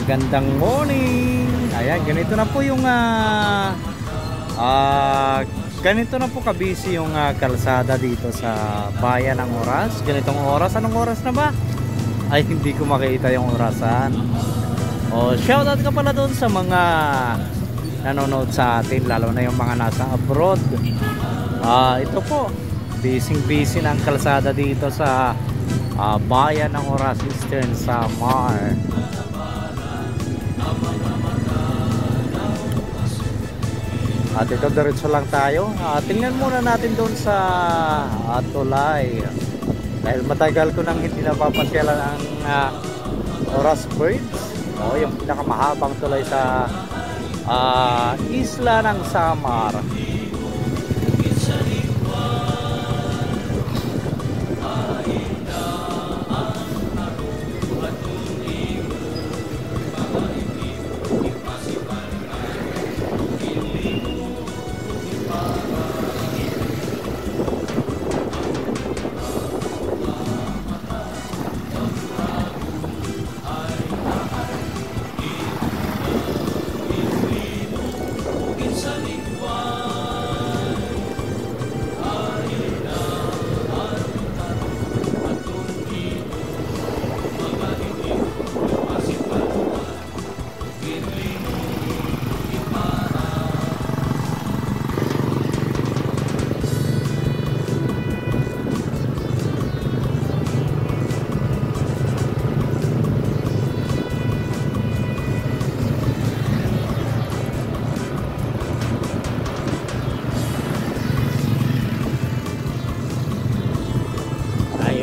Magandang morning. Ayan, ganito na po yung ganito na po kabisi yung kalsada dito sa bayan ng Oras. Ganitong oras, anong oras na ba? Ay, hindi ko makita yung orasan. Shoutout ka pala doon sa mga nanonood sa atin, lalo na yung mga nasa abroad. Ito po, busy ng kalsada dito sa bayan ng Oras, Eastern Samar. At ito, diretso lang tayo. Tingnan muna natin doon sa tulay. Dahil matagal ko nang hindi napapasyalan ang Oras Bridge. Yung pinakamahabang tulay sa isla ng Samar.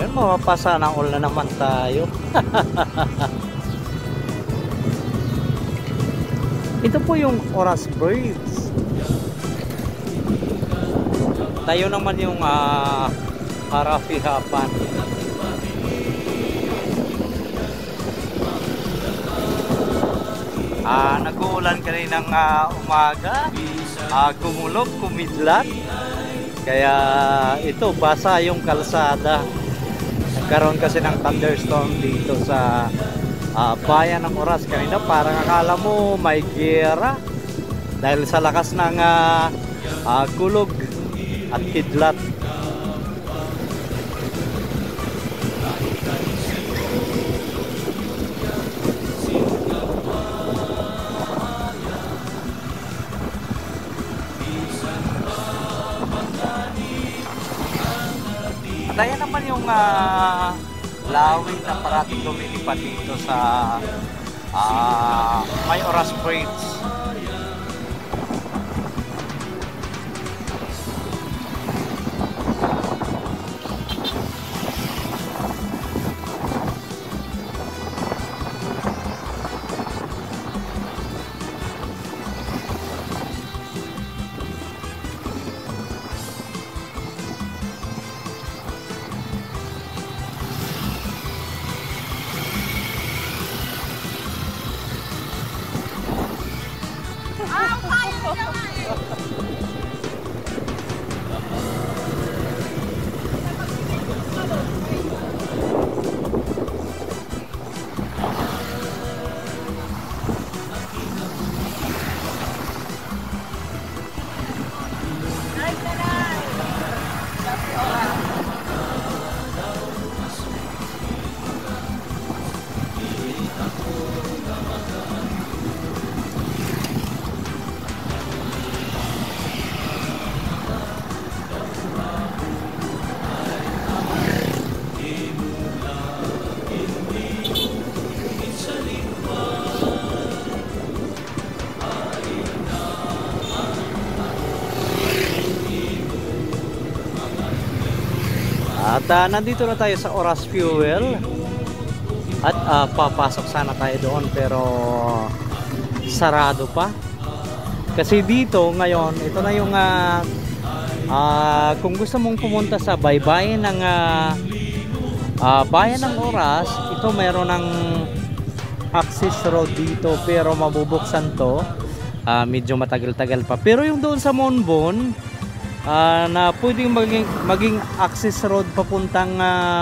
Mapapasa ng all na naman tayo. Ito po yung Oras Bridge. Tayo naman yung Harapihapan. Nag-uulan kaninang umaga. Kumulog, kumidlat. Kaya ito, basa yung kalsada. Nagkaroon kasi ng thunderstorm dito sa bayan ng Oras kanina. Parang akala mo may giyera dahil sa lakas ng kulog at kidlat. At ayan naman yung lawing na parating lumilipad dito sa may Oras Bridge. At nandito na tayo sa Oras Fuel. At papasok sana tayo doon pero sarado pa. Kasi dito ngayon, ito na yung kung gusto mong pumunta sa baybayin ng bayan ng Oras, ito mayroon ng access road dito pero mabubuksan to. Medyo matagal-tagal pa. Pero yung doon sa Monbon, na pwedeng maging access road papuntang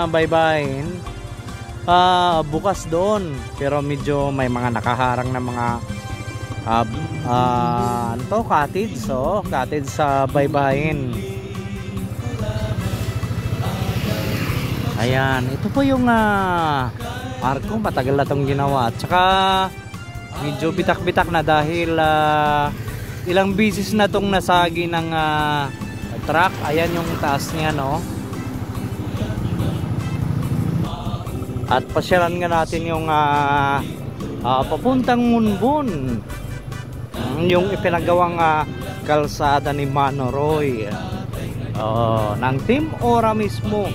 baybayin, bukas doon, pero medyo may mga nakaharang na mga ano to, cottage. So cottage sa baybayin. Ayan, ito po yung arko, matagal na itong ginawa. At saka medyo bitak-bitak na dahil ilang bisis na itong nasagi ng truck. Ayan yung taas niya, no? At pasyalan nga natin yung papuntang Munbon, yung ipinagawang kalsada ni Mano Roy, ng Team Ora mismo.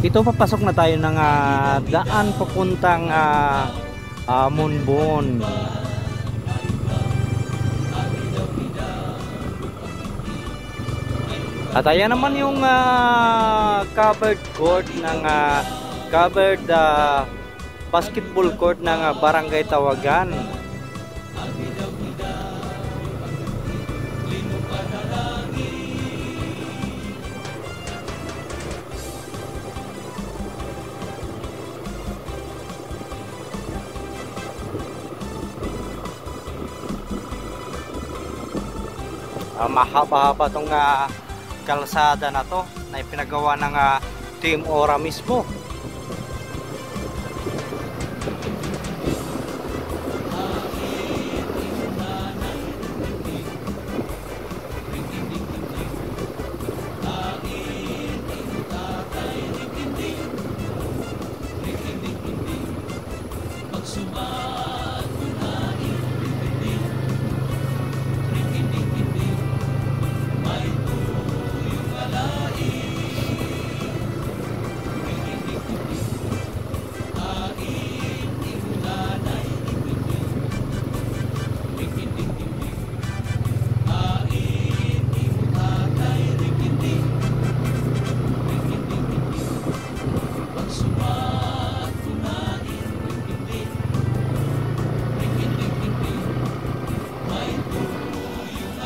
Ito, papasok na tayo ng daan papuntang Munbon. At ayan naman yung covered court ng covered basketball court ng Barangay Tawagan. Mahaba-haba tong kalsada na to na ipinagawa ng Team Ora mismo.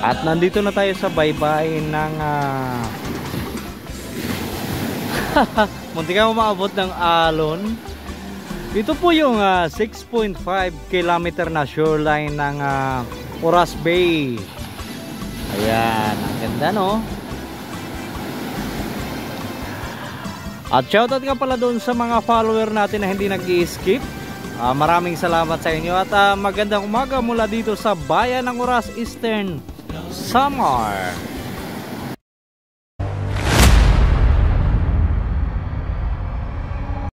At nandito na tayo sa baybayin ng munti ka maabot ng alon. Ito po yung 6.5 kilometer na shoreline ng Oras Bay. Ayan, ang ganda, no? At shoutout nga pala doon sa mga follower natin na hindi nag-i-skip. Maraming salamat sa inyo at magandang umaga mula dito sa Bayan ng Oras, Eastern Samar.